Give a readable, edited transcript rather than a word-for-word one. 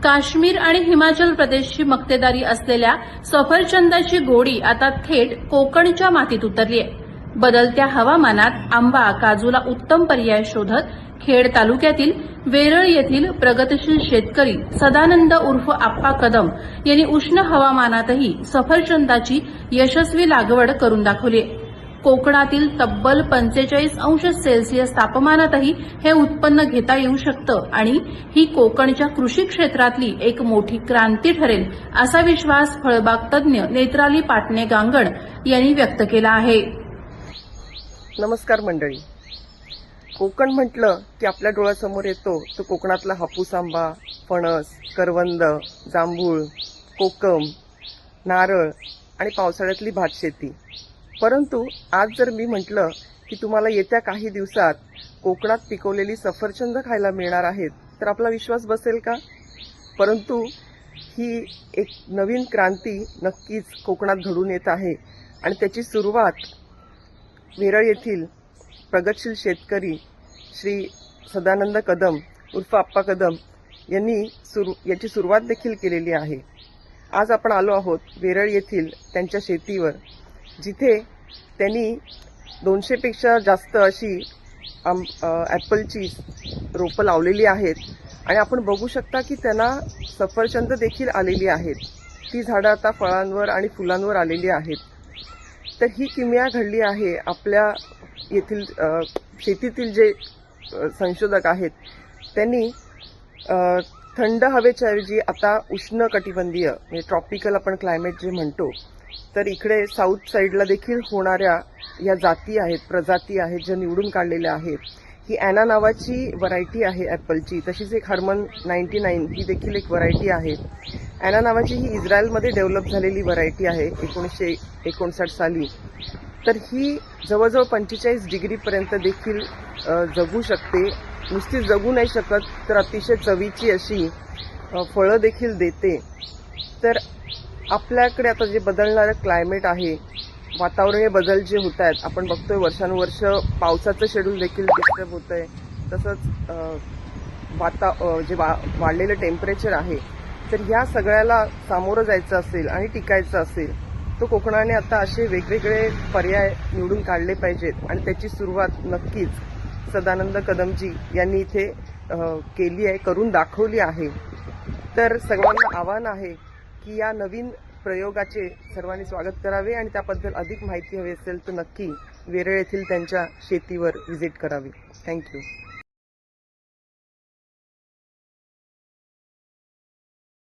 काश्मीर आणि हिमाचल प्रदेशची मक्तेदारी असलेल्या सफरचंदाची गोडी आता थेट कोकणच्या मातीत उतरली आहे। बदलत्या हवामानात आंबा काजूला उत्तम पर्याय शोधत खेड तालुक्यातील वेरळ येथील प्रगतशील शेतकरी सदानंद उर्फ आप्पा कदम यांनी उष्ण हवामानातही सफरचंदाची यशस्वी लागवड करून दाखवली आहे। कोकणातील तब्बल 45° तापमानातही हे उत्पन्न घेता येऊ शकतं आणि ही कोकणच्या कृषी क्षेत्रातली एक मोठी क्रांती ठरेल असा विश्वास फळबाग तज्ज्ञ नेत्राली पाटणे गांगण यांनी व्यक्त केला आहे। नमस्कार मंडळी, कोकण म्हटलं की आपल्या डोळ्यासमोर येतो तो कोकणातला हापूस आंबा, फणस, करवंद, जांभूळ, कोकम, नारळ आणि पावसाळ्यातली भातशेती। परंतु आज जर मी म्हटलं की तुम्हाला येत्या काही दिवसात कोकणात पिकवलेली सफरचंद खायला मिळणार आहेत तर आपला विश्वास बसेल का? परंतु ही एक नवीन क्रांती नक्कीच कोकणात घडून येत आहे आणि त्याची सुरुवात वेरळ येथील प्रगतशील शेतकरी श्री सदानंद कदम उर्फ आप्पा कदम यांनी याची सुरुवात देखील केलेली आहे। आज आपण आलो आहोत वेरळ येथील त्यांच्या शेतीवर, जिथे त्यांनी 200 पेक्षा जास्त अशी ॲपलची रोपं लावलेली आहेत आणि आपण बघू शकता की त्यांना सफरचंद देखील आलेली आहेत। ती झाडं आता फळांवर आणि फुलांवर आलेली आहेत। तर ही किमया घडली आहे आपल्या येथील शेतीतील जे संशोधक आहेत त्यांनी थंड हवेच्या ऐवजी आता उष्ण कटिबंधीय म्हणजे ट्रॉपिकल आपण क्लायमेट जे म्हणतो, तर इकडे साऊथ साईडला देखील होणाऱ्या या जाती आहेत, प्रजाती आहेत ज्या निवडून काढलेल्या आहेत। ही ॲना नावाची व्हरायटी आहे ॲपलची, तशीच एक हर्मन 99 ही देखील एक व्हरायटी आहे। ॲना नावाची ही इस्रायलमध्ये डेव्हलप झालेली व्हरायटी आहे 1959 साली। तर ही जवळजवळ 45 डिग्रीपर्यंत देखील जगू शकते। नुसती जगू नाही शकत तर अतिशय चवीची अशी फळं देखील देते। तर आपल्याकडे आता जे बदलणारं क्लायमेट आहे, वातावरणीय बदल जे होत आहेत, आपण बघतोय वर्षानुवर्ष पावसाचं शेड्यूल देखील डिस्टर्ब होत आहे। तसंच जे वाढलेलं टेम्परेचर आहे, तर ह्या सगळ्याला सामोरं जायचं असेल आणि टिकायचं असेल तर कोकणाने आता असे वेगवेगळे पर्याय निवडून काढले पाहिजेत आणि त्याची सुरुवात नक्कीच सदानंद कदमजी यांनी इथे केली आहे, करून दाखवली आहे। तर सर्वांना आव्हान आहे की या नवीन प्रयोगाचे सर्वांनी स्वागत करावे आणि त्याबद्दल अधिक माहिती हवी असेल तर नक्की वेरळ येथील त्यांच्या शेतीवर व्हिजिट करावी। थँक्यू।